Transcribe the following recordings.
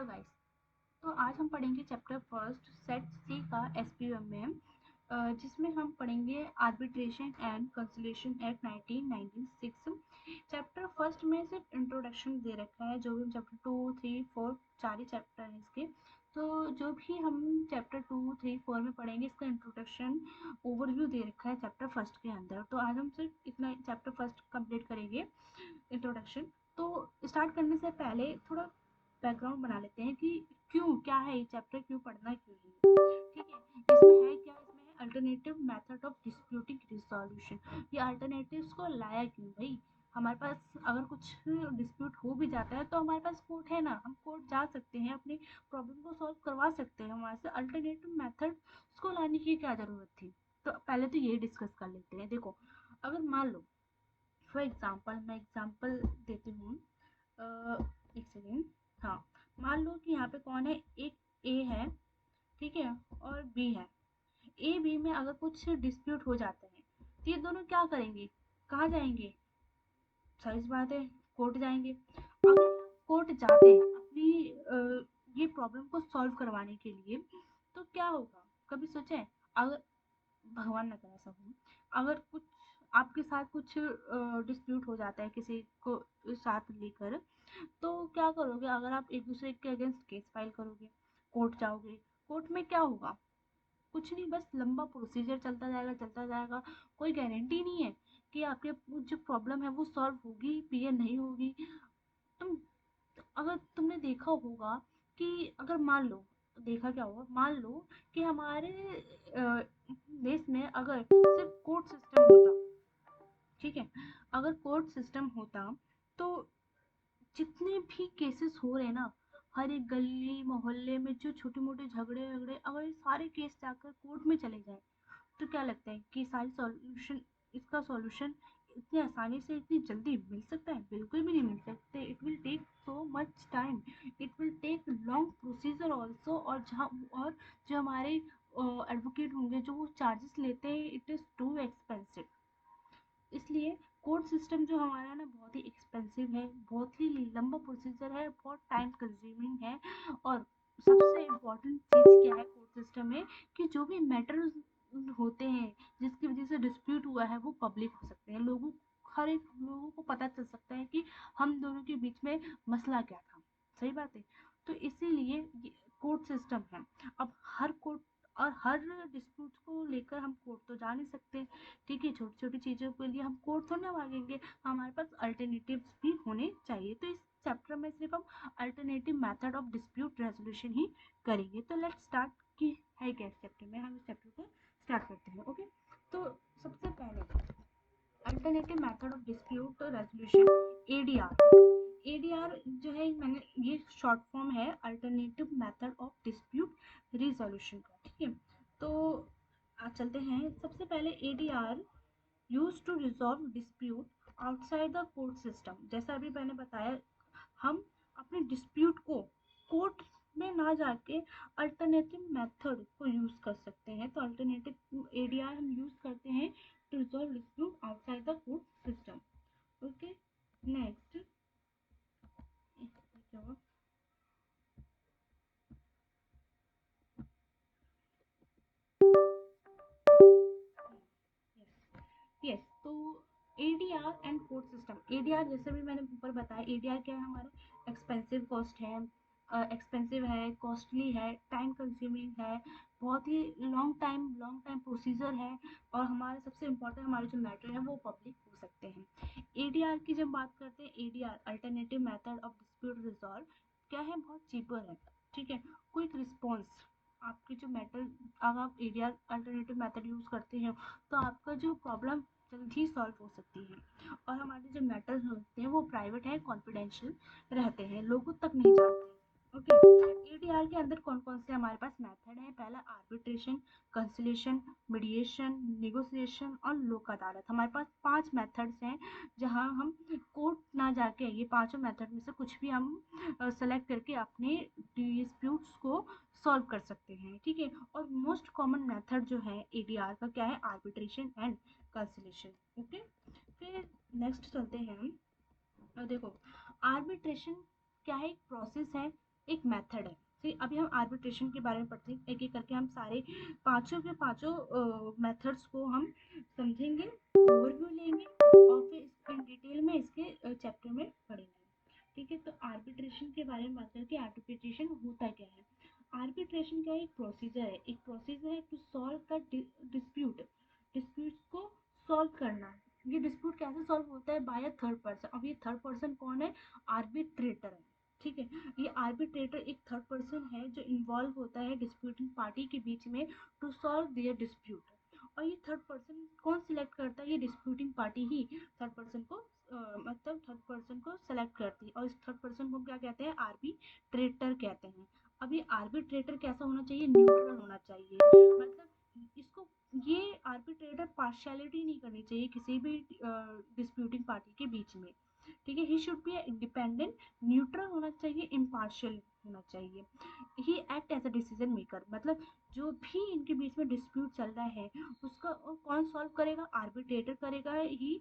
Guys, तो आज हम पढ़ेंगे चैप्टर फर्स्ट सेट सी का एसपीएम में, जिसमें हम पढ़ेंगे arbitration and conciliation act 1996। Chapter first में सिर्फ इंट्रोडक्शन दे रखा है। जो भी हम चैप्टर 2, 3, 4 चार ही चैप्टर हैं इसके, तो जो भी हम चैप्टर 2, 3, 4 में पढ़ेंगे इसका इंट्रोडक्शन ओवरव्यू दे रखा है चैप्टर फर्स्ट के अंदर। तो आज हम सिर्फ इतना चैप्टर फर्स्ट कंप्लीट करेंगे, इंट्रोडक्शन। तो स्टार्ट करने से पहले थोड़ा बैकग्राउंड बना लेते हैं कि क्यों, क्या है ये चैप्टर, क्यों पढ़ना, क्यों नहीं। ठीक है, इसमें है क्या, इसमें है alternative method of disputing resolution. ये अल्टरनेटिव्स को लाया क्यों भाई? हमारे पास अगर कुछ डिस्प्यूट हो भी जाता है तो हमारे पास कोर्ट है ना, हम कोर्ट जा सकते हैं, अपनी प्रॉब्लम को सॉल्व करवा सकते हैं। हमारे से अल्टरनेटिव मेथड को लाने की क्या ज़रूरत थी? तो पहले तो ये डिस्कस कर लेते हैं। देखो, अगर मान लो फॉर एग्जाम्पल, मैं एग्जाम्पल देती हूँ। एक सेकेंड। हाँ, मान लो कि यहाँ पे कौन है, एक ए है, ठीक है, और बी है। ए बी में अगर कुछ डिस्प्यूट हो जाता है तो ये दोनों क्या करेंगे, कहाँ जाएंगे? सही बात है, कोर्ट जाएंगे। अगर कोर्ट जाते हैं अपनी ये प्रॉब्लम को सॉल्व करवाने के लिए, तो क्या होगा, कभी सोचे? अगर भगवान ना करे ऐसा हो, अगर कुछ आपके साथ कुछ डिस्प्यूट हो जाता है किसी को साथ लेकर, तो क्या करोगे? अगर आप एक दूसरे के अगेंस्ट केस फाइल करोगे, कोर्ट जाओगे, कोर्ट में क्या होगा? कुछ नहीं, बस लंबा प्रोसीजर चलता जाएगा, चलता जाएगा। कोई गारंटी नहीं है कि आपके जो प्रॉब्लम है वो सॉल्व होगी भी या नहीं होगी। तुम, अगर तुमने देखा होगा कि अगर मान लो, देखा क्या होगा, मान लो कि हमारे देश में अगर सिर्फ कोर्ट सिस्टम होता, ठीक है, अगर कोर्ट सिस्टम होता तो जितने भी केसेस हो रहे हैं ना, हर एक गली मोहल्ले में जो छोटे मोटे झगड़े वगड़े, अगर ये सारे केस जाकर कोर्ट में चले जाए, तो क्या लगता है कि सारी सॉल्यूशन, इसका सॉल्यूशन इतनी आसानी से, इतनी जल्दी मिल सकता है? बिल्कुल भी नहीं मिल सकते। It will take so much time, it will take long procedure also. और जहाँ, और जो हमारे एडवोकेट होंगे जो वो चार्जेस लेते हैं, इट इज़ टू एक्सपेंसिव। इसलिए कोर्ट सिस्टम जो हमारा ना बहुत ही एक्सपेंसिव है, बहुत ही लंबा प्रोसीजर है, बहुत टाइम कंज्यूमिंग है। और सबसे इम्पोर्टेंट चीज़ क्या है कोर्ट सिस्टम में, कि जो भी मैटर्स होते हैं जिसकी वजह से डिस्प्यूट हुआ है वो पब्लिक हो सकते हैं। लोगों, हर एक लोगों को पता चल सकता है कि हम दोनों के बीच में मसला क्या था। सही बात है। तो इसीलिए कोर्ट सिस्टम है। अब हर कोर्ट और हर डिस्प्यूट को लेकर हम कोर्ट तो जा नहीं सकते। ठीक है, छोटी छोटी चीज़ों के लिए हम कोर्ट थोड़ी ना भागेंगे, हमारे पास अल्टरनेटिव्स भी होने चाहिए। तो इस चैप्टर में सिर्फ हम alternative method of dispute resolution ही करेंगे। तो लेट्स स्टार्ट कि है क्या इस चैप्टर में, हम इस चैप्टर को स्टार्ट करते हैं। ओके, तो सबसे पहले alternative method of dispute resolution, ADR. ADR जो है, मैंने ये शॉर्ट फॉर्म है alternative method of dispute resolution का। ठीक है, तो आज चलते हैं। सबसे पहले ADR use to resolve dispute outside the court system. जैसा अभी मैंने बताया, हम अपने डिस्प्यूट को कोर्ट में ना जाके अल्टरनेटिव मेथड को यूज कर सकते हैं। तो अल्टरनेटिव एडीआर हम यूज करते हैं to resolve dispute outside the court system. Okay, next क्या हुआ? यस, तो ADR and court system. ADR जैसे भी मैंने ऊपर बताया, एडीआर क्या है, हमारे एक्सपेंसिव कॉस्ट है, एक्सपेंसिव है, कॉस्टली है, टाइम कंज्यूमिंग है, बहुत ही लॉन्ग टाइम प्रोसीजर है। और हमारे सबसे इम्पोर्टेंट, हमारे जो मैटर है वो पब्लिक हो सकते हैं। एडीआर की जब बात करते हैं, ADR alternative method of dispute resolve क्या है, बहुत चीपर है। ठीक है, क्विक रिस्पॉन्स। आपके जो मैटर, अगर आप एडीआर अल्टरनेटिव मेथड यूज़ करते हैं तो आपका जो प्रॉब्लम जल्दी सॉल्व हो सकती है। और हमारे जो मैटर्स होते हैं वो प्राइवेट है, कॉन्फिडेंशियल रहते हैं, लोगों तक नहीं जाते। ओके, एडीआर के अंदर कौन कौन से हमारे पास मेथड है? पहला आर्बिट्रेशन, कंसिलिएशन, मीडिएशन, नेगोशिएशन और लोक अदालत। हमारे पास 5 मेथड्स हैं जहां हम कोर्ट ना जाके ये पांचों मेथड में से कुछ भी हम सेलेक्ट करके अपने डिस्प्यूट्स को सॉल्व कर सकते हैं। ठीक है, और मोस्ट कॉमन मेथड जो है एडीआर का क्या है? Arbitration and conciliation. ओके, फिर नेक्स्ट चलते हैं हम। देखो, आर्बिट्रेशन क्या है? एक प्रोसेस है एक मेथड है। ठीक, अभी हम आर्बिट्रेशन के बारे में पढ़ते हैं, एक एक करके हम सारे पांचों के पांचों मेथड्स को हम समझेंगे, ओवरव्यू लेंगे और फिर इन डिटेल में इसके चैप्टर में पढ़ेंगे। ठीक है, तो आर्बिट्रेशन के बारे में बात करके आर्बिट्रेशन होता क्या है। आर्बिट्रेशन का एक प्रोसीजर है, to solve the dispute, dispute को सॉल्व करना। ये डिस्प्यूट कैसे सॉल्व होता है, बाय अ थर्ड पर्सन। अब ये थर्ड पर्सन कौन है, आर्बिट्रेटर है। ठीक है, ये आर्बिट्रेटर एक थर्ड पर्सन है जो इन्वॉल्व होता है डिस्प्यूटिंग पार्टी के बीच में टू सॉल्व देयर डिस्प्यूट। और ये थर्ड पर्सन कौन सिलेक्ट करता है, ये डिस्प्यूटिंग पार्टी ही थर्ड पर्सन को मतलब थर्ड पर्सन को सेलेक्ट करती है, और इस थर्ड पर्सन को क्या कहते हैं, आर्बिट्रेटर कहते हैं। अब ये आर्बिट्रेटर कैसा होना चाहिए, न्यूट्रल होना चाहिए। मतलब इसको, ये आर्बिट्रेटर पार्शियलिटी नहीं करनी चाहिए किसी भी डिस्प्यूटिंग पार्टी के बीच में। ठीक है, he should be independent, neutral होना चाहिए, इम्पार्शियल होना चाहिए। He act as a decision maker, मतलब जो भी इनके बीच में डिस्प्यूट चल रहा है उसका कौन सॉल्व करेगा, आर्बिट्रेटर करेगा। He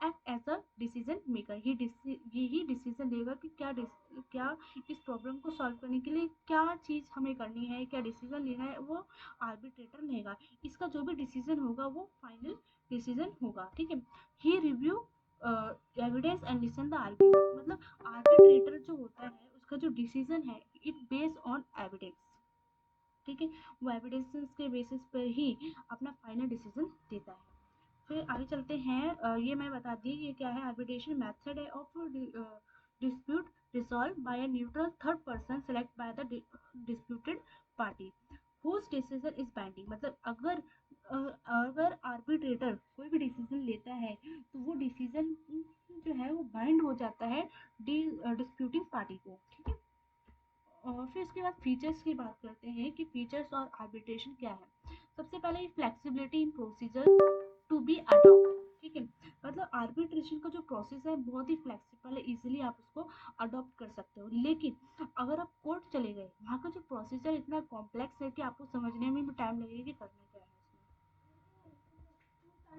act as a decision maker, he decision लेगा कि क्या इस प्रॉब्लम को सॉल्व करने के लिए क्या चीज़ हमें करनी है, क्या डिसीजन लेना है, वो आर्बिट्रेटर लेगा। इसका जो भी डिसीजन होगा वो फाइनल डिसीजन होगा। ठीक है, he review evidence and listen the argument, मतलब आर्बिट्रेटर जो होता है उसका जो डिसीजन है इट बेस्ड ऑन एविडेंस। ठीक है, वो एविडेंसेस के बेसिस पर ही अपना फाइनल डिसीजन देता है। फिर आगे चलते हैं, ये मैं बता दी ये क्या है, आर्बिट्रेशन मेथड है of dispute resolve by a neutral third person select by the disputed party whose decision is binding, मतलब अगर आर्बिट्रेटर कोई भी डिसीजन लेता है तो वो डिसीजन जो है वो बाइंड हो जाता है डिस्प्यूटिंग पार्टी को। ठीक है, और फिर इसके बाद फीचर्स की बात करते हैं कि फीचर्स और आर्बिट्रेशन क्या है। सबसे पहले flexibility in procedure to be adopt. ठीक है, मतलब आर्बिट्रेशन का जो प्रोसेस है बहुत ही फ्लेक्सिबल है, इजीली आप उसको अडॉप्ट कर सकते हो। लेकिन अगर आप कोर्ट चले गए, वहाँ का जो प्रोसीजर इतना कॉम्प्लेक्स है कि आपको समझने में भी टाइम लगेगा कि करना क्या है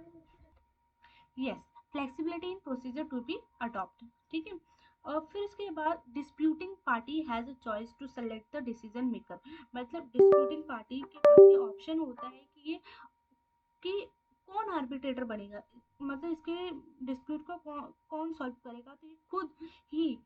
उसमें। Yes, flexibility in procedure to be adopt. ठीक है, और फिर इसके बाद disputing party has a choice to select the decision maker, मतलब डिस्प्यूटिंग पार्टी के पास ये ऑप्शन होता है कि कौन आर्बिट्रेटर बनेगा, मतलब इसके डिस्प्यूट को कौन सॉल्व करेगा, तो ये खुद ही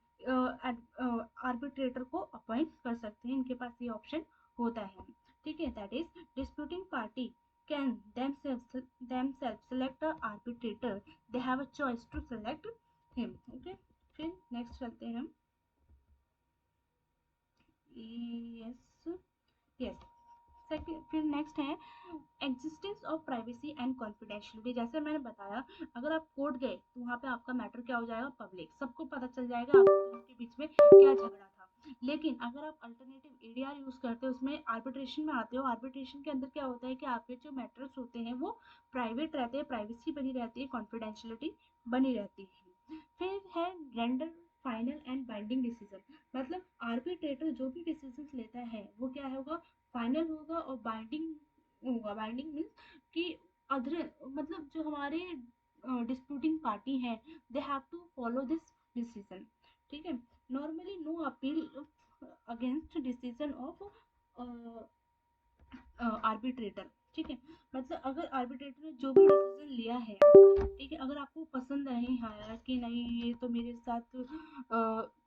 आर्बिट्रेटर को अपॉइंट कर सकते हैं, इनके पास ये ऑप्शन होता है। ठीक है, that is disputing party can themselves select a arbitrator, they have a choice to select him। Okay, फिर नेक्स्ट चलते हैं हम। यस, यस, सेकंड, फिर नेक्स्ट है existence of privacy and confidentiality. जैसे मैंने बताया, अगर आप कोर्ट गए तो वहाँ पे आपका मैटर क्या हो जाएगा, पब्लिक, सबको पता चल जाएगा आपके बीच में क्या झगड़ा था। लेकिन अगर आप अल्टरनेटिव एडीआर यूज करते हो, उसमें आर्बिट्रेशन में आते हो, आर्बिट्रेशन के अंदर क्या होता है कि आपके जो मैटर्स होते हैं वो प्राइवेट रहते हैं, प्राइवेसी बनी रहती है, कॉन्फिडेंशियलिटी बनी रहती है। फिर है render final and binding decision, मतलब आर्बिट्रेटर जो भी डिसीजन लेता है वो क्या होगा, फाइनल होगा और बाइंडिंग होगा। बाइंडिंग मीन्स कि अदर, मतलब जो हमारे डिस्प्यूटिंग पार्टी है they have to follow this decision. ठीक है, normally no appeal against decision of arbitrator. ठीक है, मतलब अगर आर्बिट्रेटर ने जो भी डिसीजन लिया है, ठीक है, अगर आपको पसंद नहीं आया कि नहीं ये तो मेरे साथ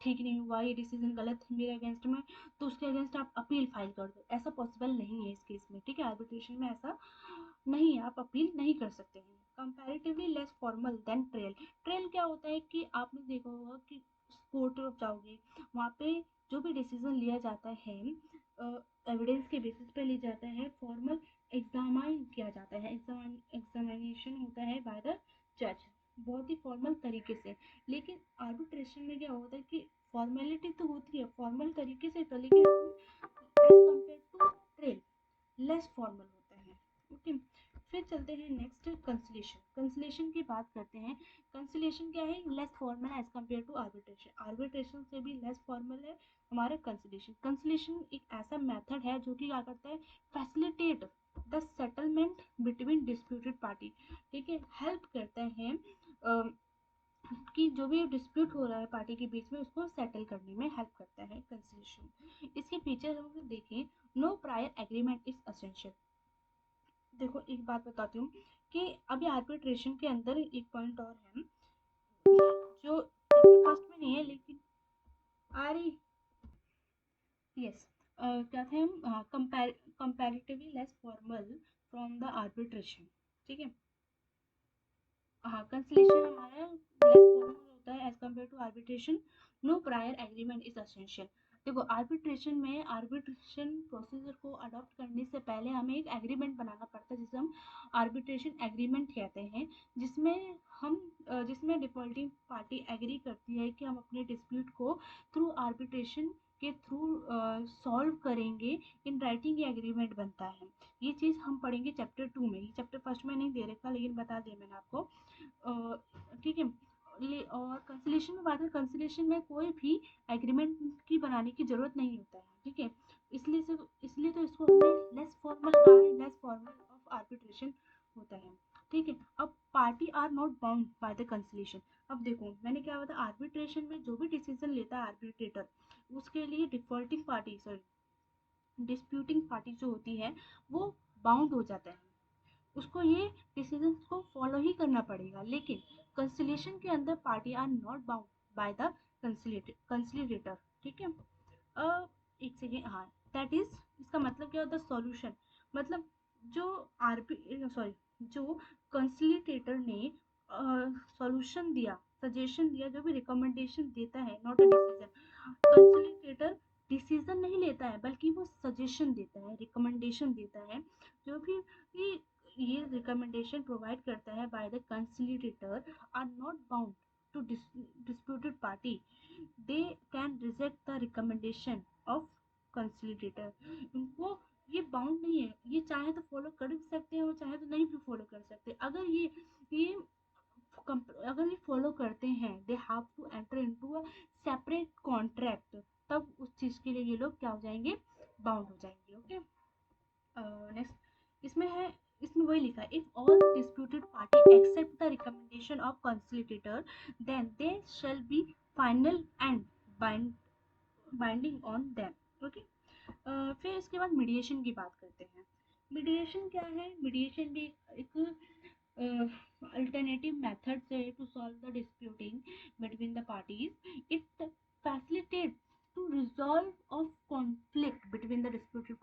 ठीक नहीं हुआ, ये डिसीजन गलत है मेरे अगेंस्ट में, तो उसके अगेंस्ट आप अपील फाइल कर दो। ऐसा पॉसिबल नहीं है इस केस में। ठीक है, आर्बिट्रेशन में ऐसा नहीं है, आप अपील नहीं कर सकते हैं। Comparatively less formal than trial. Trial क्या होता है कि आपने देखा होगा कि कोर्ट ऑफ जाओगे, वहाँ पे जो भी डिसीजन लिया जाता है एविडेंस के बेसिस पे लिया जाता है, फॉर्मल एग्जामाइन किया जाता है, एग्जामिनेशन होता है बाय द जज, बहुत ही फॉर्मल तरीके से। लेकिन आर्बिट्रेशन में क्या होता है कि फॉर्मेलिटी तो होती है फॉर्मल तरीके से, तो लेकिन as compare to trial less formal होता है। ओके, फिर चलते हैं नेक्स्ट, कंसलेशन। कंसलेशन की बात करते हैं। कंसलेशन क्या है, less formal as compare to arbitration, arbitration से भी लेस फॉर्मल है हमारा कंसलेशन। कंसलेशन एक ऐसा मेथड है जो कि क्या करता है, facilitate the settlement between disputed party. ठीक है, हेल्प करता है कि जो भी डिस्प्यूट हो रहा है पार्टी के बीच में उसको सेटल करने में हेल्प करता है कंसिलिएशन। इसके फीचर हम देखें, no prior agreement is essential. देखो एक बात बताती हूँ कि अभी आर्बिट्रेशन के अंदर एक पॉइंट और है जो चैप्टर फर्स्ट में नहीं है लेकिन आ रही, यस, क्या थे हम, comparatively less formal from the arbitration. ठीक है, हाँ, कंसलेशन हमारा लेस फॉर्मल होता है as compare to arbitration. No prior agreement is essential. देखो आर्बिट्रेशन में आर्बिट्रेशन प्रोसीजर को अडॉप्ट करने से पहले हमें एक एग्रीमेंट बनाना पड़ता है जिसे हम आर्बिट्रेशन एग्रीमेंट कहते हैं, जिसमें हम जिसमें डिफॉल्टिंग पार्टी एग्री करती है कि हम अपने डिस्प्यूट को थ्रू आर्बिट्रेशन के थ्रू सॉल्व करेंगे। इन राइटिंग ये एग्रीमेंट बनता है। ये चीज़ हम पढ़ेंगे चैप्टर 2 में, ये चैप्टर फर्स्ट में नहीं दे रखा लेकिन बता दिया मैंने आपको। ठीक है, और कंसिलेशन में बात है, कंसिलेशन में कोई भी एग्रीमेंट की बनाने की जरूरत नहीं होता है। ठीक है, इसलिए तो इसको हमने लेस फॉर्मल कहा है, लेस फॉर्मल ऑफ आर्बिट्रेशन होता है। ठीक है, अब party are not bound by the conciliation. अब देखो मैंने क्या बताया, आर्बिट्रेशन में जो भी डिसीजन लेता है आर्बिट्रेटर, उसके लिए defaulting party sorry disputing party जो होती है वो बाउंड हो जाता है, उसको ये डिसीजन को फॉलो ही करना पड़ेगा। लेकिन कंसिलेशन के अंदर party are not bound by the conciliator. ठीक है, अब एक सेकेंड, हाँ, दैट इज, इसका मतलब क्या होता है, सॉल्यूशन। मतलब जो आरपी सॉरी जो कंसिलेटर ने सॉल्यूशन दिया, सजेशन दिया, जो भी रिकमेंडेशन देता है, नॉट अ डिसीजन। कंसिलेटर डिसीजन नहीं लेता है बल्कि वो सजेशन देता है, रिकमेंडेशन देता है। जो भी ये रिकमेंडेशन प्रोवाइड करता है by the conciliator are not bound to disputed party, they can reject the recommendation of conciliator. इनको ये बाउंड नहीं है, ये चाहे तो फॉलो कर भी सकते हैं और चाहे तो नहीं भी फॉलो कर सकते। ये अगर ये फॉलो करते हैं, they have to enter into a separate contract, तब उस चीज के लिए ये लोग क्या हो जाएंगे, बाउंड हो जाएंगे। ओके, नेक्स्ट इसमें है, इसमें वही लिखा है, if all disputed party accept the recommendation of conciliator then they shall be final and binding on them. Okay, फिर इसके बाद मीडिएशन की बात करते हैं। मीडिएशन क्या है, मीडिएशन भी एक अल्टरनेटिव मेथड से to solve the disputing between the parties. It facilitate to resolve of conflict between the disputed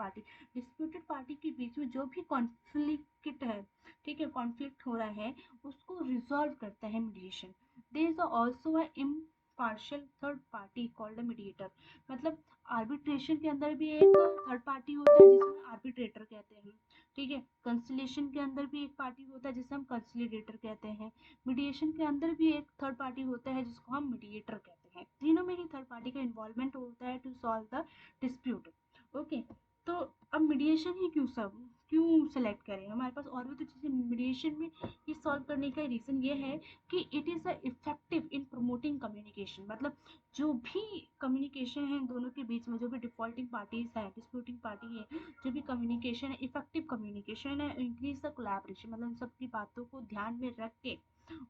party के बीच में जो भी कॉन्फ्लिक्ट है, ठीक है, कॉन्फ्लिक्ट हो रहा है, उसको रिजॉल्व करता है mediation. There is also a impartial third party called a mediator. मतलब आर्बिट्रेशन के अंदर भी एक थर्ड पार्टी होता है जिसमें आर्बिट्रेटर कहते हैं। ठीक है, कंसिलेशन के अंदर भी एक पार्टी होता है जिसे हम कंसिलेटर कहते हैं। मीडिएशन के अंदर भी एक थर्ड पार्टी होता है जिसको हम मीडिएटर कहते हैं। तीनों में ही थर्ड पार्टी का इन्वॉल्वमेंट होता है to solve the dispute. Okay, तो अब मीडिएशन ही क्यों सेलेक्ट करें, हमारे पास और भी तो चीज़ें मीडिएशन में ये सॉल्व करने का रीज़न ये है कि it is a effective in promoting communication. मतलब जो भी कम्युनिकेशन है दोनों के बीच में, जो भी डिफॉल्टिंग पार्टीज है, डिस्प्यूटिंग पार्टी है, जो भी कम्युनिकेशन है, इफेक्टिव कम्युनिकेशन है, इंक्रीज द कोलैबोरेशन। मतलब इन सबकी बातों को ध्यान में रख के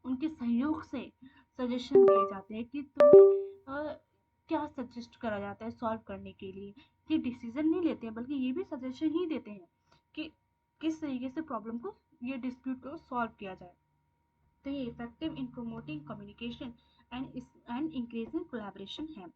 उनके सहयोग से सजेशन दिए जाते हैं कि तुम्हें क्या सजेस्ट करा जाता है सॉल्व करने के लिए। ये डिसीजन नहीं लेते हैं बल्कि ये भी सजेशन ही देते हैं कि किस तरीके से प्रॉब्लम को, ये डिस्प्यूट को सॉल्व किया जाए। तो ये effective in promoting communication and increasing collaboration है।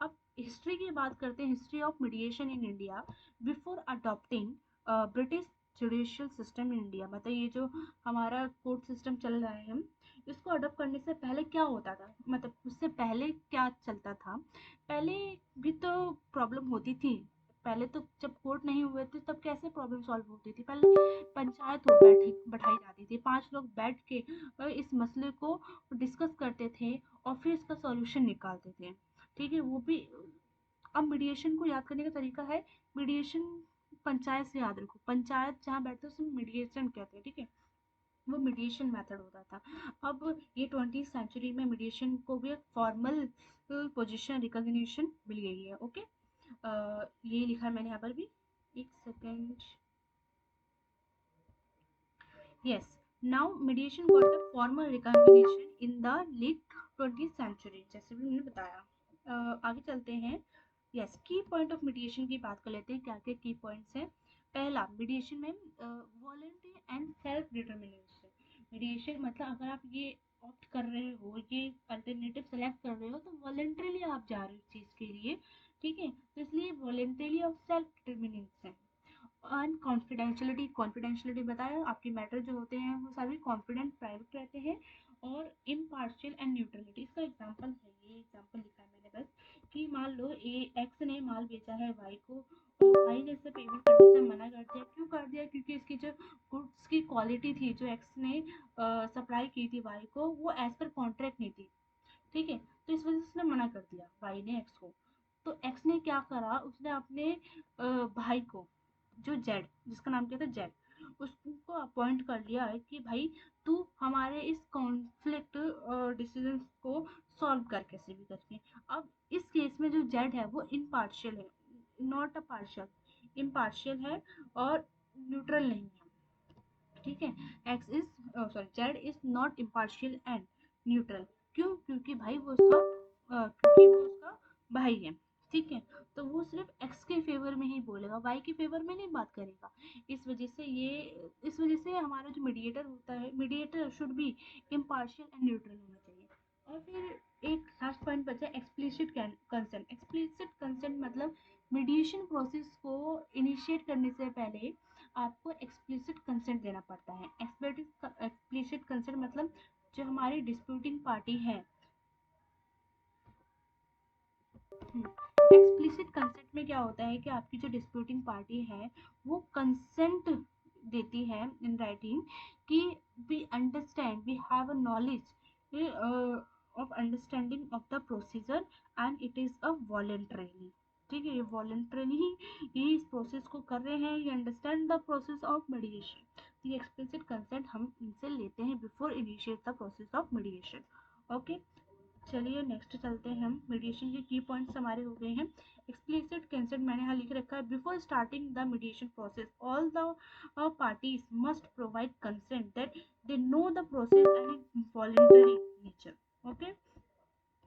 अब हिस्ट्री की बात करते हैं, history of mediation in India before adopting British judicial system in India. मतलब ये जो हमारा कोर्ट सिस्टम चल रहा है, हम इसको अडॉप्ट करने से पहले क्या होता था, मतलब उससे पहले क्या चलता था। पहले भी तो प्रॉब्लम होती थी, पहले तो जब कोर्ट नहीं हुए थे तब कैसे प्रॉब्लम सॉल्व होती थी। पहले पंचायत हो बैठी बैठाई जाती थी, 5 लोग बैठ के इस मसले को डिस्कस करते थे और फिर इसका सॉल्यूशन निकालते थे। ठीक है, वो भी। अब मीडिएशन को याद करने का तरीका है, मीडिएशन पंचायत से याद रखो, पंचायत जहाँ बैठते हैं उसे मीडिएशन कहते हैं। ठीक है, वो मीडिएशन मेथड होता था। अब ये 20th सेंचुरी में मीडिएशन को भी एक फॉर्मल पोजीशन रिकॉग्निशन मिल गई है। ओके, ये लिखा है मैंने यहाँ पर भी, एक second, yes. Now mediation got the formal recognition in the late 20th century, जैसे भी मैंने बताया। आगे चलते हैं। यस, की पॉइंट ऑफ मीडिएशन की बात कर लेते हैं, क्या क्या की पॉइंट्स हैं। पहला, मीडिएशन में voluntary and self determination. Mediation मतलब अगर आप ये ऑप्ट कर रहे हो, ये अल्टरनेटिव सेलेक्ट कर रहे हो, तो वॉलंटरीली आप जा रहे हो इस चीज़ के लिए, ठीक है। तो इसलिए वॉलंटरीली और self determination. And confidentiality, confidentiality बताया, आपके मैटर जो होते हैं वो सभी कॉन्फिडेंट प्राइवेट रहते हैं। और इम्पार्शियल एंड न्यूट्रलिटी, इसका एग्जांपल है, ये एग्जांपल लिखा है मैंने बस, कि मान लो ए एक्स ने माल बेचा है वाई को, और वाई ने इसे पेमेंट करने से मना कर दिया। क्यों कर दिया? क्योंकि इसकी जो गुड्स की क्वालिटी थी, जो एक्स ने सप्लाई की थी वाई को, वो एज पर कॉन्ट्रैक्ट नहीं थी, ठीक है। तो इस वजह से उसने मना कर दिया वाई ने एक्स को। तो एक्स ने क्या करा, उसने अपने भाई को, जो जेड, जिसका नाम क्या था जेड, उसको अपॉइंट कर लिया है कि भाई तू हमारे इस कॉन्फ्लिक्ट डिसीजन को सॉल्व कर कैसे भी करके। अब इस केस में जो जेड है वो इम्पार्शियल है, नॉट अ पार्शियल, इम्पार्शियल है और न्यूट्रल नहीं है, ठीक है। X is sorry Z is not impartial and neutral. क्यों? क्योंकि भाई वो उसका क्योंकि वो उसका भाई है, ठीक है। तो वो सिर्फ एक्स के फेवर में ही बोलेगा, वाई के फेवर में नहीं बात करेगा। इस वजह से हमारा जो मीडिएटर होता है, mediator should be impartial and neutral होना चाहिए। और फिर एक लास्ट पॉइंट बचा, एक्सप्लिसिट कंसेंट। एक्सप्लिसिट कंसेंट मतलब मीडिएशन प्रोसेस को इनिशिएट करने से पहले आपको एक्सप्लिसिट कंसेंट देना पड़ता है। एक्सप्लिसिट कंसेंट मतलब जो हमारी डिस्प्यूटिंग पार्टी है, एक्सप्लिसिट कंसेंट में क्या होता है कि आपकी जो डिस्प्यूटिंग पार्टी है वो कंसेंट देती है इन राइटिंग कि we understand, we have a knowledge of understanding of the procedure and it is a voluntarily, ठीक है। ये वॉलेंटरीली ही इस प्रोसेस को कर रहे हैं, ये अंडरस्टैंड द प्रोसेस ऑफ मेडिएशन। ये एक्सप्लिसिट कंसेंट हम इनसे लेते हैं before initiate the process of मेडिएशन। Okay, चलिए नेक्स्ट चलते हैं हम। मीडिएशन के की पॉइंट्स हमारे हो गए हैं। एक्सप्लिसिट कंसेंट मैंने यहाँ लिख रखा है, before starting the mediation process all the parties must provide consent that they know the process and voluntary nature. Okay,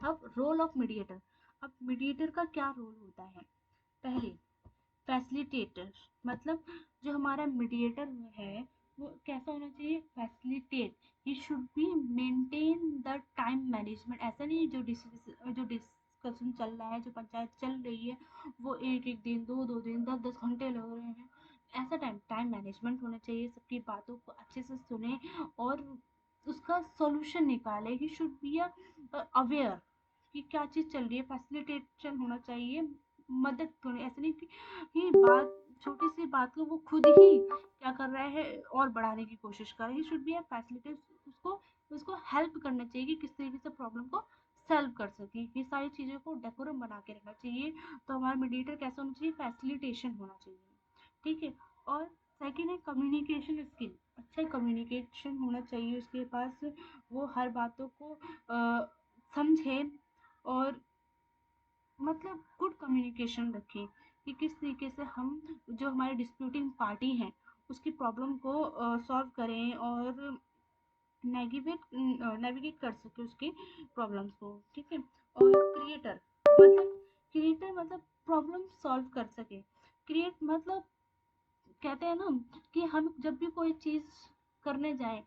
अब रोल ऑफ मीडिएटर। अब मीडिएटर का क्या रोल होता है? पहले, फैसिलिटेटर, मतलब जो हमारा मीडिएटर है वो कैसा होना चाहिए? Facilitate, he should be maintain the time management. ऐसा नहीं जो डिस्कशन चल रहा है, जो पंचायत चल रही है, वो एक एक दिन, दो दो दिन, 10 10 घंटे लग रहे हैं, ऐसा टाइम टाइम मैनेजमेंट होना चाहिए। सबकी बातों को अच्छे से सुने और उसका सॉल्यूशन निकाले। ही शुड बी अवेयर कि क्या चीज़ चल रही है, फैसिलिटेशन होना चाहिए, मदद होनी, ऐसा नहीं कि बात, छोटी सी बात को वो खुद ही क्या कर रहा है और बढ़ाने की कोशिश कर रहा है। शुड बी ए फैसिलिटेट, उसको उसको हेल्प करना चाहिए कि किस तरीके से प्रॉब्लम को सॉल्व कर सके। ये सारी चीज़ों को डेकोरम बना के रखना चाहिए। तो हमारा मीडिएटर कैसा होना चाहिए? फैसिलिटेशन होना चाहिए, ठीक है। और सेकेंड है कम्युनिकेशन स्किल। अच्छा कम्युनिकेशन होना चाहिए उसके पास, वो हर बातों को समझे और मतलब गुड कम्युनिकेशन रखें कि किस तरीके से हम जो हमारे डिस्प्यूटिंग पार्टी हैं उसकी प्रॉब्लम को सॉल्व करें और नेविगेट कर सके उसकी प्रॉब्लम्स को, ठीक है। और क्रिएटर मतलब प्रॉब्लम सॉल्व कर सके। क्रिएट मतलब कहते हैं ना कि हम जब भी कोई चीज़ करने जाएं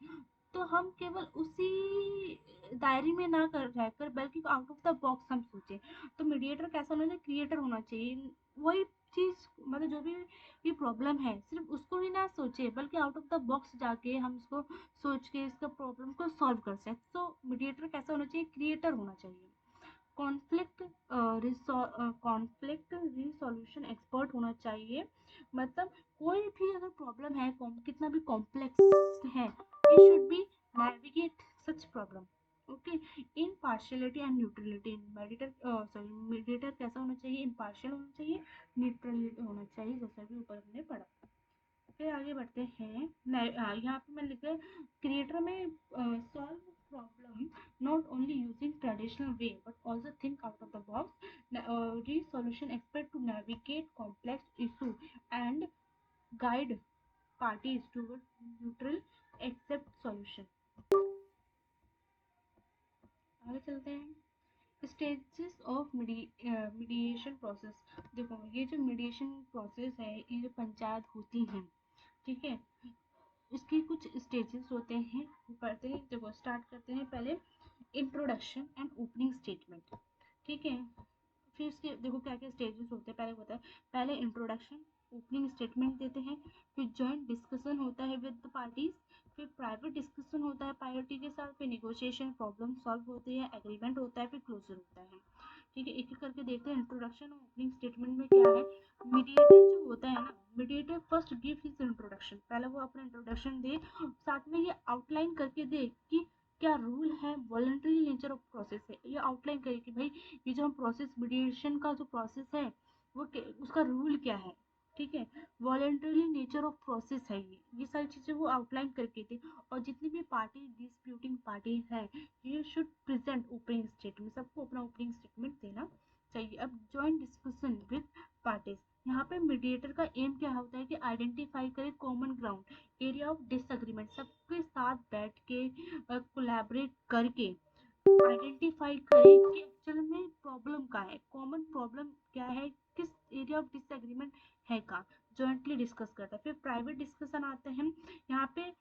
तो हम केवल उसी दायरे में ना कर रहकर बल्कि आउट ऑफ द बॉक्स हम सोचें। तो मीडिएटर कैसा होना चाहिए? क्रिएटर होना चाहिए। वही चीज़ मतलब जो भी ये प्रॉब्लम है सिर्फ उसको ही ना सोचे बल्कि आउट ऑफ द बॉक्स जाके हम उसको सोच के इसका प्रॉब्लम को सॉल्व कर सकते। तो मीडिएटर कैसा होना चाहिए? क्रिएटर होना चाहिए। कॉन्फ्लिक्ट कॉन्फ्लिक्ट रिसोल्यूशन एक्सपर्ट होना चाहिए। मतलब कोई भी अगर प्रॉब्लम है, कितना भी कॉम्प्लेक्स है, it should be navigate such problem. Okay, impartiality and neutrality. Mediator कैसा होना चाहिए? इम्पार्शियल होना चाहिए, न्यूट्रल होना चाहिए, जैसा भी ऊपर हमने पढ़ा। फिर आगे बढ़ते हैं। यहाँ पे मैं लिख क्रिएटर में solve problem not only using traditional way but also think out of the box, resolution expert to navigate complex issue and guide parties toward neutral accept solution. आगे चलते हैं, स्टेजेस ऑफ मीडिएशन प्रोसेस। देखो ये जो mediation process है, ये जो पंचायत होती हैं, ठीक है, इसके कुछ स्टेजेस होते हैं, पढ़ते हैं। देखो स्टार्ट करते हैं पहले इंट्रोडक्शन एंड ओपनिंग स्टेटमेंट, ठीक है। फिर इसके देखो क्या क्या स्टेजेस होते हैं, पहले होता है पहले इंट्रोडक्शन, ओपनिंग स्टेटमेंट देते हैं, फिर जॉइंट डिस्कशन होता है विद द पार्टीज, फिर प्राइवेट डिस्कशन होता है पार्टी के साथ, फिर निगोशिएशन, प्रॉब्लम सॉल्व होती है, एग्रीमेंट होता है, फिर क्लोजर होता है, ठीक है। एक एक करके देखते हैं। इंट्रोडक्शन और ओपनिंग स्टेटमेंट में क्या है, मीडिएटर जो होता है ना, mediator first give his introduction, पहले वो अपना इंट्रोडक्शन दे, साथ में ये आउटलाइन करके दे कि क्या रूल है, वॉलंटरी नेचर ऑफ प्रोसेस है, ये आउटलाइन करे कि भाई ये जो हम प्रोसेस, मीडिएशन का जो प्रोसेस है वो उसका रूल क्या है, ठीक है, वॉलंटरी नेचर ऑफ प्रोसेस है, ये सारी चीज़ें वो आउटलाइन करके थे। और जितनी भी पार्टी, डिस्प्यूटिंग पार्टी है, ये शुड प्रेजेंट ओपनिंग स्टेटमेंट, सबको अपना ओपनिंग स्टेटमेंट देना चाहिए। अब जॉइंट डिस्कशन विद पार्टीज, यहाँ पे मीडिएटर का एम क्या होता है कि आइडेंटिफाई करे common ground, area of disagreement, सबके साथ बैठ के कोलैबोरेट करके आइडेंटिफाई करें कि एक्चुअल में प्रॉब्लम क्या है, कॉमन प्रॉब्लम क्या है, किस एरिया ऑफ डिसएग्रीमेंट है का जॉइंटली डिस्कस करता है। फिर प्राइवेट डिस्कशन आते हैं, यहाँ पे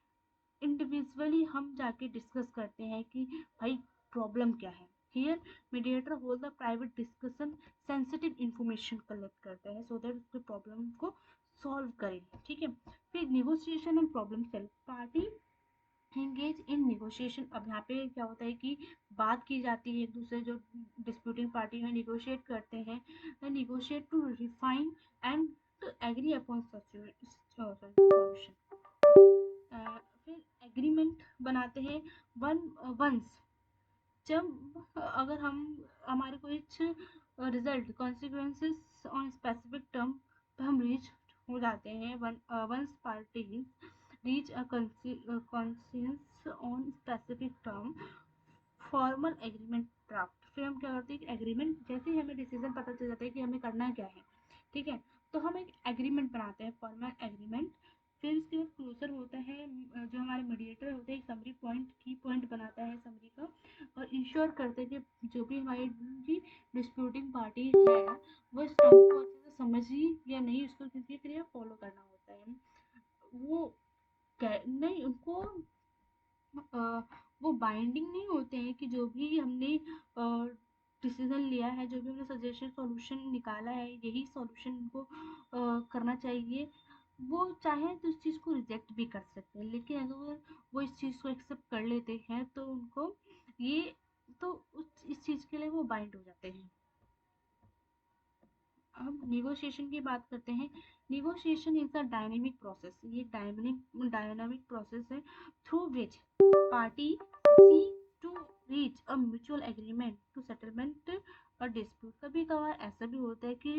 इंडिविजुअली हम जाके डिस्कस करते हैं कि भाई प्रॉब्लम क्या है। Here mediator hold the private discussion, sensitive information collect करता है सो दैट उसके प्रॉब्लम को सॉल्व करें, ठीक है। फिर negotiation and problem solve, party engage in negotiation. अब यहाँ पे क्या होता है कि बात की जाती है, एक दूसरे जो डिस्प्यूटिंग पार्टी है निगोशिएट करते हैं, negotiate to refine and to agree upon solution. फिर एग्रीमेंट बनाते हैं वन वंस, जब अगर हम हमारे कुछ result consequences on specific term पे हम रीच हो जाते हैं, once party reach a consensus on specific term, formal agreement draft. फिर हम क्या करते हैं, एग्रीमेंट जैसे ही हमें डिसीजन पता चल जाता है कि हमें करना क्या है, ठीक है, तो हम एक एग्रीमेंट बनाते हैं, फॉर्मल एग्रीमेंट। फिर उसके बाद क्लोजर होता है, जो हमारे मीडिएटर होते हैं समरी पॉइंट, की पॉइंट बनाता है समरी का, और इंश्योर करते हैं कि जो भी हमारी डिस्प्यूटिंग पार्टी है वो इस टर्म को अच्छे से समझी या नहीं, उसको क्योंकि फिर फॉलो करना होता है। वो नहीं उनको वो बाइंडिंग नहीं होते हैं कि जो भी हमने डिसीजन लिया है, जो भी हमने सजेशन सॉल्यूशन निकाला है, यही सॉल्यूशन उनको करना चाहिए। वो चाहे तो इस चीज़ को रिजेक्ट भी कर सकते हैं, लेकिन अगर वो इस चीज़ को एक्सेप्ट कर लेते हैं तो उनको ये तो इस चीज़ के लिए वो बाइंड हो जाते हैं। अब निगोशिएशन की बात करते हैं। Negotiation is a dynamic process, ये डायनामिक प्रोसेस है through which party seek to reach a mutual agreement to settlement और डिस्प्यूट। कभी कभार ऐसा भी होता है कि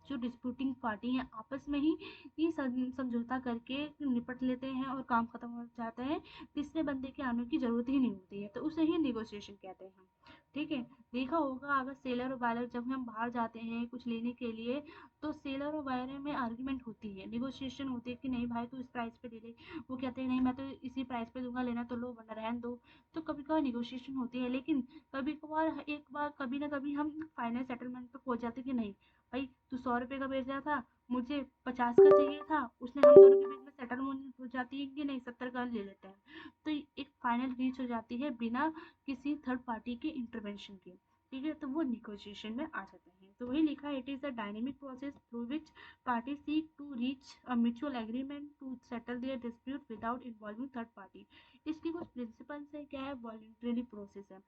जो डिस्प्यूटिंग पार्टी है आपस में ही ये समझौता करके निपट लेते हैं और काम खत्म हो जाता है, तीसरे बंदे के आने की जरूरत ही नहीं होती है, तो उसे ही निगोशिएशन कहते हैं, ठीक है। देखा होगा अगर सेलर और बायलर, जब हम बाहर जाते हैं कुछ लेने के लिए, तो सेलर और बायलर में आर्ग्यूमेंट होती है, निगोशिएशन होती है कि नहीं भाई तू इस प्राइस पे दे दे, वो कहते हैं नहीं मैं तो इसी प्राइस पे दूंगा, लेना तो लो वरना रहन दो। तो कभी कभार निगोशिएशन होती है, लेकिन कभी कभार एक बार कभी ना कभी हम फाइनल सेटलमेंट पे पहुंच जाते कि नहीं भाई तू 100 रुपये का बेच रहा था, मुझे 50 का चाहिए था, उसने हम दोनों के बीच में सेटलमेंट हो जाती है कि नहीं 70 का ले लेते हैं, तो एक फाइनल रीच हो जाती है बिना किसी थर्ड पार्टी के इंटरवेंशन के, ठीक है, तो वो निगोशिएशन में आ जाते हैं। तो वही लिखा है, it is a dynamic process through which party seek to reach a mutual agreement to settle their dispute without involving third party. इसकी कुछ प्रिंसिपल्स है, क्या है, वॉलंटरी प्रोसेस है,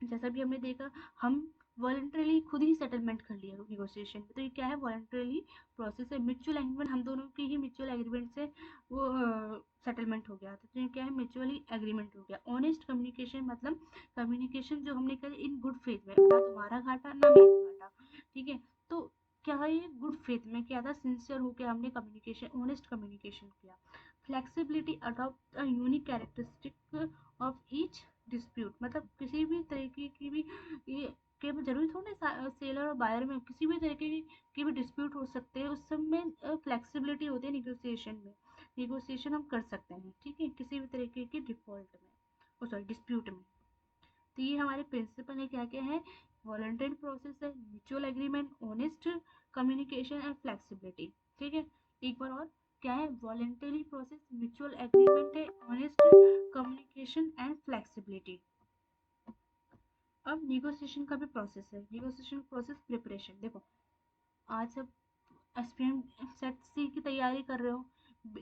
जैसा भी हमने देखा हम वॉलंटरली खुद ही सेटलमेंट कर लिया निगोशिएशन में, तो ये क्या है, वॉलंटरली प्रोसेस है। म्यूचुअल एग्रीमेंट, हम दोनों की ही म्यूचुअल एग्रीमेंट से वो सेटलमेंट हो गया था, तो ये क्या है, म्यूचुअली एग्रीमेंट हो गया। ऑनेस्ट कम्युनिकेशन, मतलब कम्युनिकेशन जो हमने करी इन गुड फेथ में, ना तुम्हारा घाटा ना मेरा घाटा, ठीक है। तो क्या है, ये गुड फेथ में किया था, सिंसियर होकर हमने कम्युनिकेशन, ऑनेस्ट कम्युनिकेशन किया। Flexibility, adopt a unique characteristic of each dispute, मतलब किसी भी तरीके की भी ये कि जरूरी थोड़ा ना सेलर और बायर में किसी भी तरीके की भी डिस्प्यूट हो सकते हैं, उस सब में फ्लेक्सिबिलिटी होती है निगोशिएशन में, नेगोशिएशन हम कर सकते हैं, ठीक है, किसी भी तरीके की डिफॉल्ट में, सॉरी डिस्प्यूट में। तो ये हमारे प्रिंसिपल है, क्या क्या है, वॉलंटरी प्रोसेस है, mutual agreement, honest communication and flexibility, ठीक है। एक बार और, क्या है, वॉलंटरी प्रोसेस, म्यूचुअल एग्रीमेंट है, ऑनेस्ट कम्युनिकेशन एंड फ्लेक्सिबिलिटी। अब निगोशिएशन का भी प्रोसेस है, निगोशिएशन प्रोसेस प्रिपरेशन। देखो आज सब एसपीएम सेट सी की तैयारी कर रहे हो,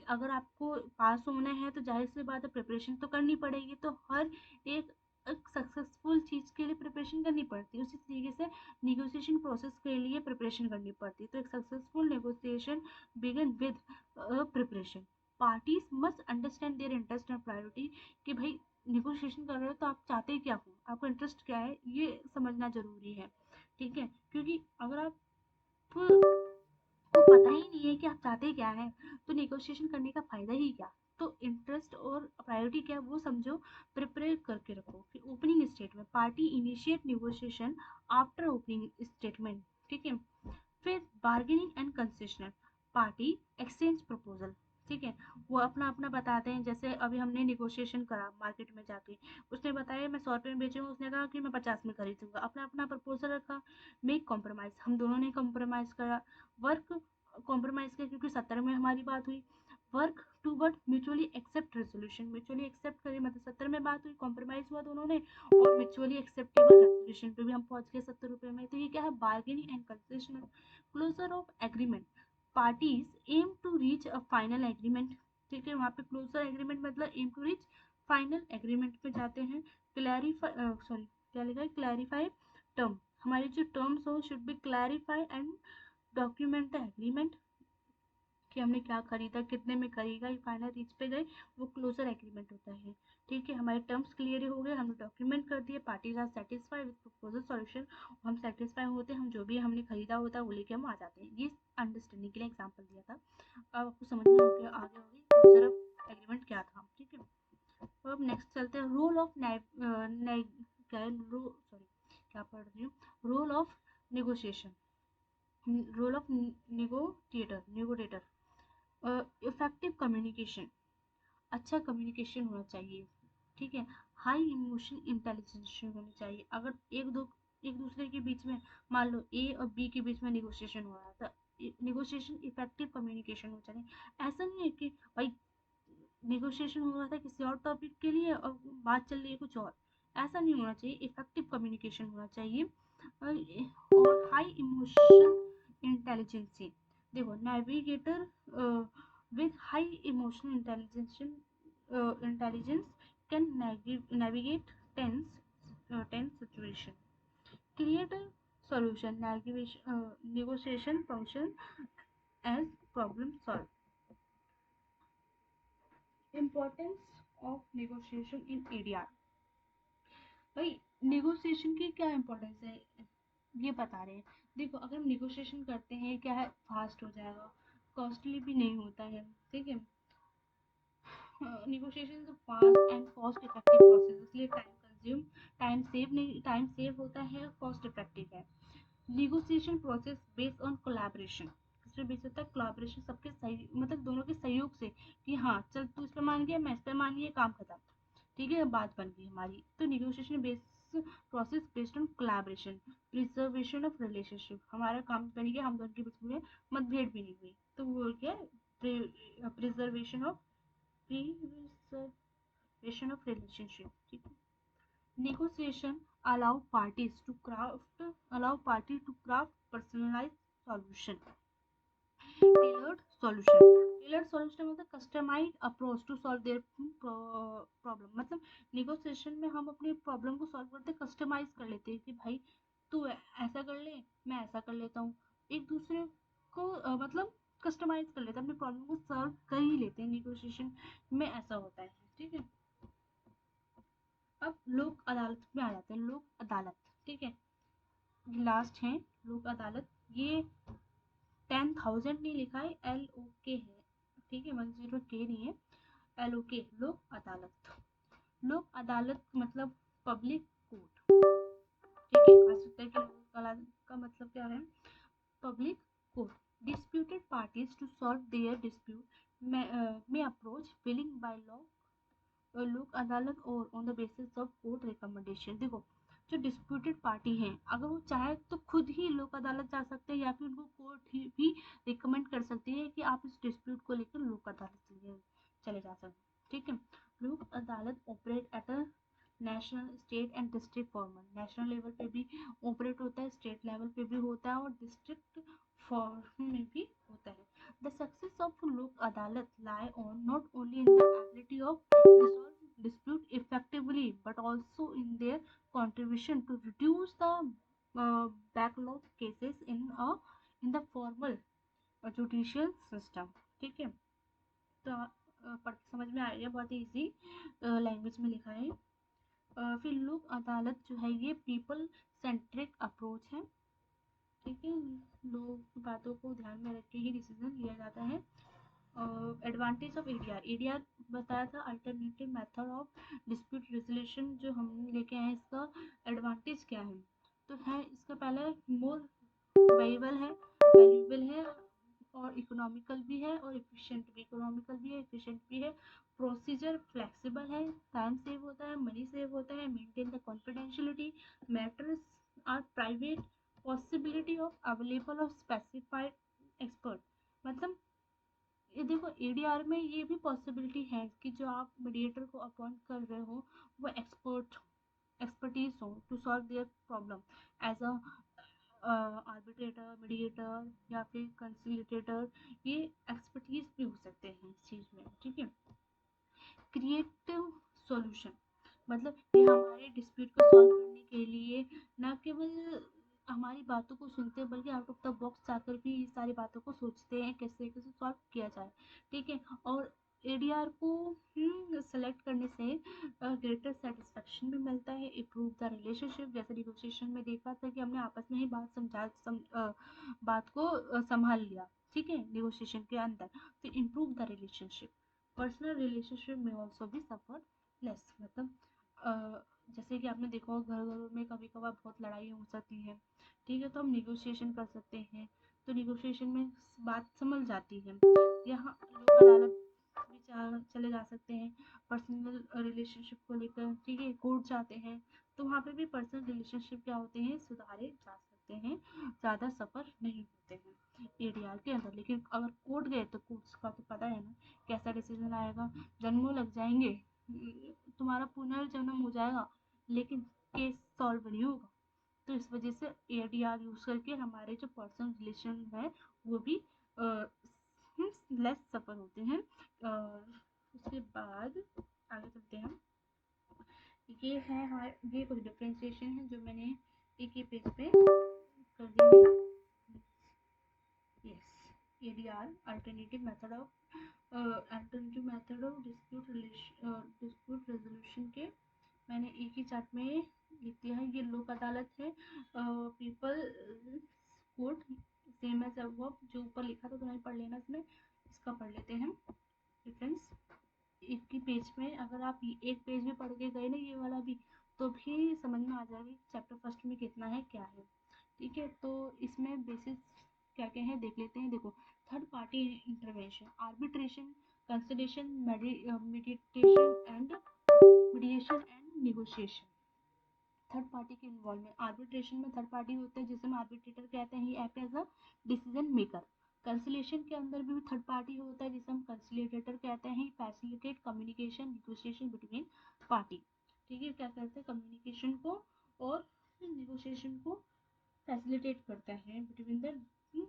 अगर आपको पास होना है तो जाहिर सी बात है प्रिपरेशन तो करनी पड़ेगी। तो हर एक सक्सेसफुल चीज़ के लिए प्रिपरेशन करनी पड़ती है, उसी तरीके से निगोशिएशन प्रोसेस के लिए प्रिपरेशन करनी पड़ती है। तो एक successful negotiation begin with preparation. Parties must understand their interest and priority, कि भाई निगोशिएशन कर रहे हो तो आप चाहते क्या हो, आपका इंटरेस्ट क्या है, ये समझना जरूरी है, ठीक है। क्योंकि अगर आप को पता ही नहीं है कि आप चाहते क्या हैं, तो नेगोशिएशन करने का फायदा ही क्या। तो इंटरेस्ट और प्रायोरिटी क्या है वो समझो, प्रिपेयर करके रखो। फिर opening statement, party initiate negotiation after opening statement, ठीक है। फिर bargaining and concessional, party exchange proposal, ठीक है, वो अपना अपना बताते हैं। जैसे अभी हमने निगोशिएशन करा मार्केट में जाके, उसने बताया मैं 100 रुपये में बेचूंगा, उसने कहा कि मैं 50 में खरीदूंगा, अपना अपना प्रपोजल रखा। मेक कॉम्प्रोमाइज, हम दोनों ने कॉम्प्रोमाइज करा। वर्क कॉम्प्रोमाइज किया क्योंकि 70 में हमारी बात हुई। Work toward mutually accept resolution, mutually accept करे, मतलब 70 में बात हुई, कॉम्प्रोमाइज हुआ दोनों ने, और म्यूचुअली एक्सेप्टेबल रेजोल्यूशन पे भी हम पहुंच गए 70 रुपये में। तो ये क्या है, bargaining and concessional. Closure of agreement, parties aim to reach a final agreement, ठीक है, वहाँ पे क्लोजर एग्रीमेंट मतलब aim to reach final agreement पे जाते हैं। क्लैरिफाई, सॉरी क्या लिखा है, क्लैरिफाई टर्म, हमारी जो टर्म्स हो should be clarify and document the agreement, कि हमने क्या खरीदा, कितने में खरीदा, ये फाइनल रीच पे गए, वो क्लोजर एग्रीमेंट होता है, ठीक है। हमारे टर्म्स क्लियर हो गए, हमने डॉक्यूमेंट कर दिए, parties are satisfied with proposal solution, हम सेटिस्फाई होते हैं, हम जो भी हमने खरीदा होता है वो लेके हम आ जाते हैं। ये अंडरस्टैंडिंग के लिए एग्जाम्पल दिया था, अब आपको समझ में आ गया होगी क्लोजर एग्रीमेंट क्या था, ठीक है। तो अब नेक्स्ट चलते हैं, रोल ऑफ क्या है, सॉरी क्या पढ़ रही हूँ, role of negotiation, role of negotiator, effective communication, अच्छा कम्युनिकेशन होना चाहिए, ठीक है। हाई इमोशन इंटेलिजेंस होनी चाहिए। अगर एक दूसरे के बीच में, मान लो ए और बी के बीच में निगोशिएशन हो रहा है, तो निगोशिएशन इफेक्टिव कम्युनिकेशन होना चाहिए। ऐसा नहीं है कि भाई निगोशिएशन हो रहा था किसी और टॉपिक के लिए और बात चल रही है कुछ और, ऐसा नहीं होना चाहिए। इफेक्टिव कम्युनिकेशन होना चाहिए। और हाई इमोशन इंटेलिजेंसी, देखो navigator with high emotional intelligence can navigate tense situation, create a solution, negotiation function as problem solve। Importance of negotiation in ADR, भाई नेगोशिएशन की क्या इम्पोर्टेंस है ये बता रहे हैं। देखो अगर हम नेगोशिएशन करते हैं, क्या है, फास्ट हो जाएगा, कॉस्टली भी नहीं होता है, ठीक है। Negotiation is fast and cost effective process, इसलिए टाइम सेव होता है, कॉस्ट इफेक्टिव है। Negotiation process based on collaboration, किस पे बेस्ड होता है, कोलैबोरेशन, सबके सही मतलब दोनों के सहयोग से, कि हाँ चल तू इस पे मान गया, मैं इस पे मान लिया, काम खत्म, ठीक है, बात बन गई हमारी। तो negotiation based process based on collaboration, preservation of relationship, हमारा काम बन गया, हम दोनों के बीच में मतभेद भी नहीं हुई, तो वो क्या, preservation of preservation of relationship, ठीक है। negotiation allow party to craft personalized solution, tailored solution मतलब customize approach to solve their problem, मतलब नेगोशिएशन में हम अपने प्रॉब्लम को सॉल्व करते कस्टमाइज कर लेते हैं, कि भाई तू ऐसा कर ले, मैं ऐसा कर लेता हूँ, एक दूसरे को मतलब कस्टमाइज कर लेते हैं, अपने प्रॉब्लम को सॉल्व कर ही लेते हैं, नेगोशिएशन में ऐसा होता है, ठीक है। अब लोक अदालत में आ जाते हैं, लोक अदालत, ठीक है, लास्ट है लोक अदालत। ये 10,000 नहीं लिखा है, LOK है, ठीक है, 10K नहीं है, LOK, लोक अदालत। लोक अदालत मतलब पब्लिक कोर्ट, ठीक है, आ सकता है कि लोक अदालत का मतलब क्या है, public court. Disputed parties to solve their dispute may approach filing by law Lok Adalat और on the basis of court recommendation. देखो जो डिस्प्यूटेड पार्टी है अगर वो चाहे तो खुद ही लोक अदालत जा सकते हैं या फिर उनको कोर्ट ही भी रिकमेंड कर सकती है कि आप इस डिस्प्यूट को लेकर लोक अदालत चले जा सकते हैं। ठीक है, लोक अदालत operate at a national state and district formal, national level पे भी ऑपरेट होता है, स्टेट लेवल पे भी होता है और डिस्ट्रिक्ट फॉर्म में भी होता है। द सक्सेस ऑफ लोक अदालत lie on not only in the ability of resolve dispute effectively but also in their contribution to reduce the backlog cases in the formal judicial system। ठीक है, तो पढ़ समझ में आ गया, बहुत ही इजी लैंग्वेज में लिखा है। फिर लोक अदालत जो है ये पीपल सेंट्रिक अप्रोच है। ठीक है, लोग की बातों को ध्यान में रख के ही डिसीजन लिया जाता है। एडवांटेज ऑफ एडीआर, एडीआर बताया था alternative method of dispute resolution, जो हम लेके आए इसका एडवांटेज क्या है, तो है इसका पहला मोर वैल्यूएबल है और इकोनॉमिकल भी है और इफिशिएंट भी, इकोनॉमिकल भी है इफिशिएंट भी है। प्रोसीजर फ्लेक्सिबल है, टाइम सेव होता है, मनी सेव होता है, maintain the confidentiality, matters are private, possibility of available of specified expert. मतलब ये देखो एडीआर में ये भी पॉसिबिलिटी है कि जो आप मीडिएटर को अपॉइंट कर रहे हो वो एक्सपर्टीज हो to solve their problem as a arbitrator, mediator या फिर कंसिलिटेटर, ये एक्सपर्टीज भी हो सकते हैं इस चीज़ में। ठीक है, क्रिएटिव सॉल्यूशन, मतलब ये हमारे डिस्प्यूट को सॉल्व करने के लिए न केवल हमारी बातों को सुनते हैं बल्कि आउट ऑफ द बॉक्स जाकर भी इस सारी बातों को सोचते हैं कैसे कैसे सॉल्व किया जाए। ठीक है, और एडीआर को सेलेक्ट करने से ग्रेटर सेटिस्फेक्शन भी मिलता है, इम्प्रूव द रिलेशनशिप, जैसे निगोशिएशन में देखा था कि हमने आपस में ही बात को संभाल लिया। ठीक है, निगोशिएशन के अंदर तो improve the relationship, personal relationship में ऑल्सो भी सफर लेस, मतलब जैसे कि आपने देखा होगा घर घरों में कभी कभार बहुत लड़ाई हो जाती है। ठीक है, तो हम निगोशिएशन कर सकते हैं, तो निगोशिएशन में बात समझ जाती है। यहाँ लोक अदालत भी चले जा सकते हैं पर्सनल रिलेशनशिप को लेकर। ठीक है, कोर्ट जाते हैं तो वहाँ पे भी पर्सनल रिलेशनशिप क्या होते हैं, सुधारे जा सकते हैं, ज़्यादा सफ़र नहीं होते हैं एडीआर के अंदर। लेकिन अगर कोर्ट गए तो कोर्ट्स का तो पता है ना कैसा डिसीजन आएगा, जन्मों लग जाएंगे, तुम्हारा पुनर्जन्म हो जाएगा लेकिन केस सॉल्व नहीं होगा। तो इस वजह से एडीआर यूज़ करके हमारे जो पर्सनल रिलेशन है वो भी लेस सफ़र होते हैं। उसके बाद आगे चलते हैं, ये है हमारे, ये कुछ डिफ्रेंशिएशन है जो मैंने एक ही पेज पे कर दी है। Yes, ADR alternative method of dispute resolution के मैंने एक ही चार्ट में लिख दिया है। ये लोक अदालत है, पीपल कोर्ट, सेम एज अब जो ऊपर लिखा था तो नहीं पढ़ लेना, इसमें इसका पढ़ लेते हैं डिफरेंस। एक ही पेज में अगर आप एक पेज में पढ़ के गए ना ये वाला भी, तो भी समझ में आ जाएगी चैप्टर फर्स्ट में कितना है क्या है। ठीक है, तो इसमें बेसिस क्या क्या है देख लेते हैं। देखो, third party intervention, arbitration, conciliation, mediation and negotiation. Third party के इन्वॉल्वमेंट, आर्बिट्रेशन में थर्ड पार्टी होते हैं जिसे हम आर्बिट्रेटर कहते हैं, he act as a decision maker. Conciliation के अंदर भी थर्ड पार्टी होता है जिसे हम कंसिलिएटर कहते हैं, facilitate communication negotiation between party. ठीक है, क्या करते हैं कम्युनिकेशन को और निगोशिएशन को फैसिलिटेट करता है between the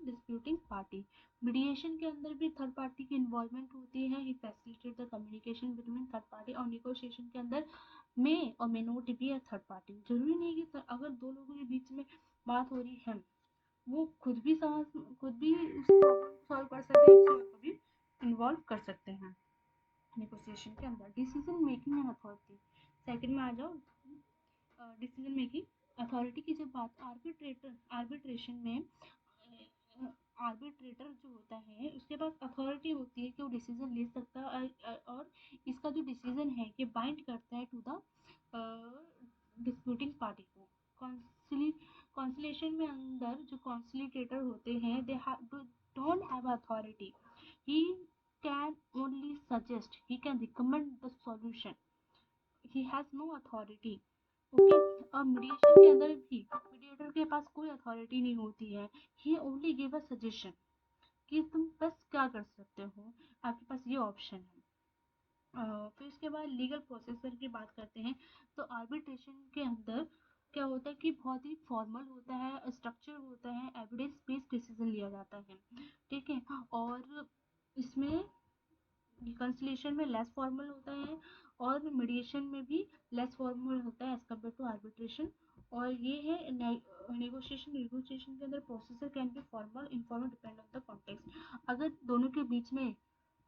disputing party. Mediation के अंदर भी थर्ड पार्टी की इन्वॉल्वमेंट होती है, he facilitate the communication between third party. और निगोशिएशन के अंदर मे और may not be a third party, जरूरी नहीं कि अगर दो लोगों के बीच में बात हो रही है वो खुद भी उस प्रॉब्लम को सॉल्व कर सकते हैं, दूसरे को भी इन्वॉल्व कर सकते हैं नेगोशिएशन के अंदर। Decision making and authority, second में आ जाओ। डिसीजन मेकिंग अथॉरिटी की जब बात, आर्बिट्रेशन में आर्बिट्रेटर जो होता है उसके पास अथॉरिटी होती है कि वो डिसीजन ले सकता है, और इसका जो डिसीजन है कि बाइंड करता है टू द डिस्प्यूटिंग पार्टी को। कॉन्सिलेशन में अंदर जो कॉन्सिलिटेटर होते हैं they don't have authority, he can only suggest, he can recommend the solution, he has no authority. Okay, और मीडिएशन के अंदर भी मीडिएटर के पास कोई अथॉरिटी नहीं होती है, ही ओनली गिव अ सजेशन कि तुम बस क्या कर सकते हो, आपके पास ये ऑप्शन है। फिर इसके बाद लीगल प्रोसेसर की बात करते हैं, तो आर्बिट्रेशन के अंदर क्या होता है कि बहुत ही फॉर्मल होता है, स्ट्रक्चर होता है, एविडेंस बेस्ड डिसीजन लिया जाता है, ठीक है। और इसमें कंसिलिएशन में लेस फॉर्मल होता है और मीडिएशन में भी लेस फॉर्मल होता है एज कम्पेयर टू आर्बिट्रेशन। और ये है नेगोशिएशन के अंदर processor can be formal informal depend on the context. अगर दोनों के बीच में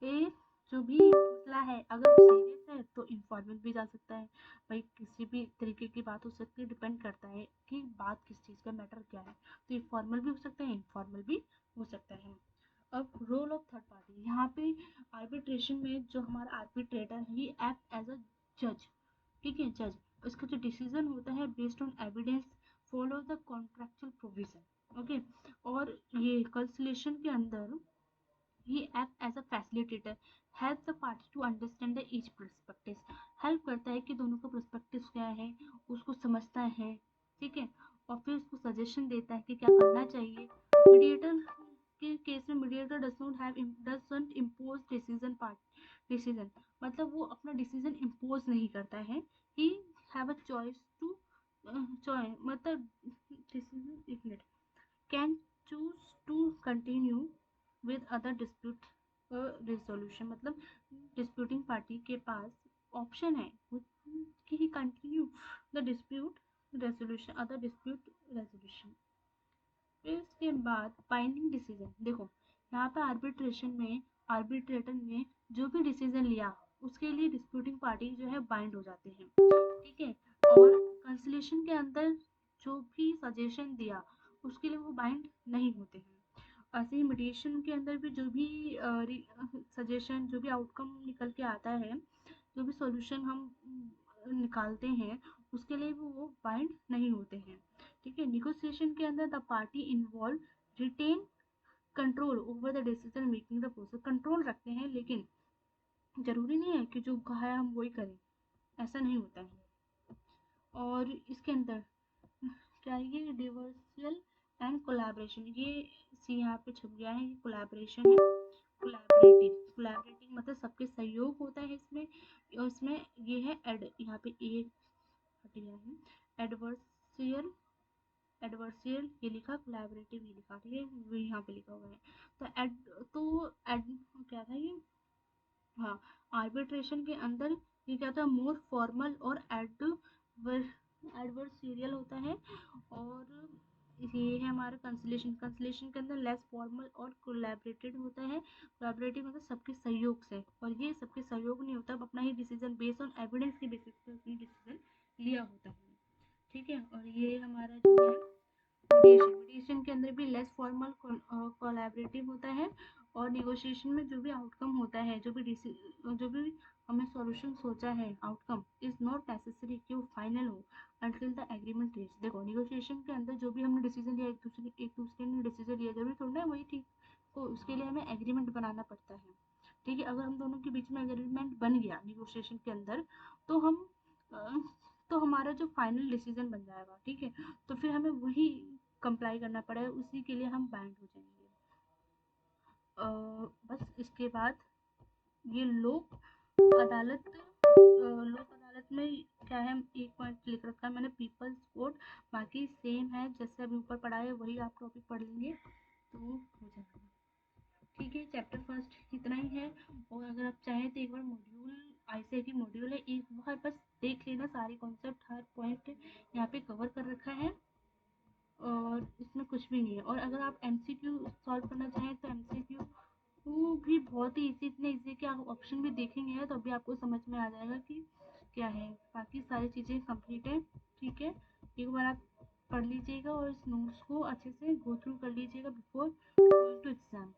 ये जो भी मसला है अगर वो सीरियस है तो इनफॉर्मल भी जा सकता है, भाई किसी भी तरीके की बात हो सकती है, डिपेंड करता है कि बात किस चीज़ का मैटर क्या है, तो ये फॉर्मल भी हो सकता है, इनफॉर्मल भी हो सकता है। अब रोल ऑफ थर्ड पार्टी, यहाँ पे आर्बिट्रेशन में जो हमारा आर्बिट्रेटर है ये एक्ट एज अ जज, ठीक है, जज। इसका जो डिसीजन होता है based on evidence, follow the contractual provision, okay. और ये कंसलेशन के अंदर ये act as a facilitator, help the party to understand the each perspective, help करता है कि दोनों का पर्सपेक्टिव क्या है उसको समझता है, ठीक है। और फिर उसको सजेशन देता है कि क्या करना चाहिए। मीडिएटर के केस में मीडिएटर डजंट इम्पोज डिसीजन, मतलब वो अपना डिसीजन इम्पोज नहीं करता है, he have a choice to choice, मतलब डिसीजन एक minute, can choose to continue with other dispute resolution, मतलब डिस्प्यूटिंग पार्टी के पास ऑप्शन है कि he continue the dispute resolution, other dispute resolution. फिर इसके बाद बाइंडिंग डिसीजन, देखो यहाँ पे आर्बिट्रेशन में आर्बिट्रेटर ने जो भी डिसीजन लिया उसके लिए डिस्प्यूटिंग पार्टी जो है बाइंड हो जाते हैं, ठीक है। और कंसिलेशन के अंदर जो भी सजेशन दिया उसके लिए वो बाइंड नहीं होते हैं। ऐसे ही मीडिएशन के अंदर भी जो भी सजेशन, जो भी आउटकम निकल के आता है, जो भी सॉल्यूशन हम निकालते हैं उसके लिए वो बाइंड नहीं होते हैं, ठीक है। निगोशिएशन के अंदर the party involve retain control over the decision making the process, control रखते हैं लेकिन जरूरी नहीं है कि जो कहा है हम वही करें, ऐसा नहीं होता है। और इसके अंदर क्या है, ये डिवर्सल एंड कोलैबोरेशन, ये सी यहाँ पे छप गया है, ये कोलैबोरेशन है, कोलैबोरेटिंग मतलब सबके सहयोग होता है इसमें। और इसमें ये है एड, यहाँ पे ए हट गया है, एडवर्सियल, एडवर्सियल ये लिखा, कोलैबोरेटिव ये लिखा, ठीक है, वो यहाँ पे लिखा हुआ है। तो एड क्या था ये, हाँ, आर्बिट्रेशन के अंदर ये क्या था, मोर फॉर्मल और एडवर्सरियल होता है। और ये है हमारा कंसलेशन, कंसलेशन के अंदर लेस फॉर्मल और कोलैबोरेटेड होता है, कोलैबोरेटिव मतलब सबके सहयोग से, और ये सबके सहयोग नहीं होता, अपना ही डिसीजन बेस्ड ऑन एविडेंस के बेसिस पे अपनी डिसीजन लिया होता है, ठीक है। और ये हमारा जो है मीडिएशन के अंदर भी लेस फॉर्मल कोलैबोरेटिव होता है। और निगोशिएशन में जो भी आउटकम होता है, जो भी हमने सॉल्यूशन सोचा है, आउटकम इज नॉट नेसेसरी कि वो फाइनल हो अंटिल द एग्रीमेंट रीच। देखो निगोशिएशन के अंदर जो भी हमने डिसीजन लिया, एक दूसरे ने डिसीजन लिया, जरूरी थोड़ा ना वही ठीक, तो उसके लिए हमें एग्रीमेंट बनाना पड़ता है, ठीक है। अगर हम दोनों के बीच में एग्रीमेंट बन गया निगोशिएशन के अंदर तो हम तो हमारा जो फाइनल डिसीजन बन जाएगा, ठीक है, तो फिर हमें वही कंप्लाई करना पड़ेगा, उसी के लिए हम बाइंड हो जाएंगे। बस इसके बाद ये लोक अदालत, लोक अदालत में क्या है, एक पॉइंट लिख रखा है मैंने, पीपल्स कोर्ट, बाकी सेम है जैसे अभी ऊपर पढ़ा है वही आप टॉपिक पढ़ लेंगे तो हो जाएगा, ठीक है। चैप्टर फर्स्ट इतना ही है। और अगर आप चाहें तो एक बार मॉड्यूल आईसीआई की मॉड्यूल है, एक बार बस देख लेना, सारे कॉन्सेप्ट हर पॉइंट यहाँ पे कवर कर रखा है और इसमें कुछ भी नहीं है। और अगर आप एमसीक्यू सॉल्व करना चाहें तो एमसीक्यू वो भी बहुत ही इजी, इतने इजी कि आप ऑप्शन भी देखेंगे तो अभी आपको समझ में आ जाएगा कि क्या है, बाकी सारी चीज़ें कंप्लीट है, ठीक है। एक बार आप पढ़ लीजिएगा और इस नोट्स को अच्छे से गो थ्रू कर लीजिएगा बिफोर गोइंग टू एग्जाम।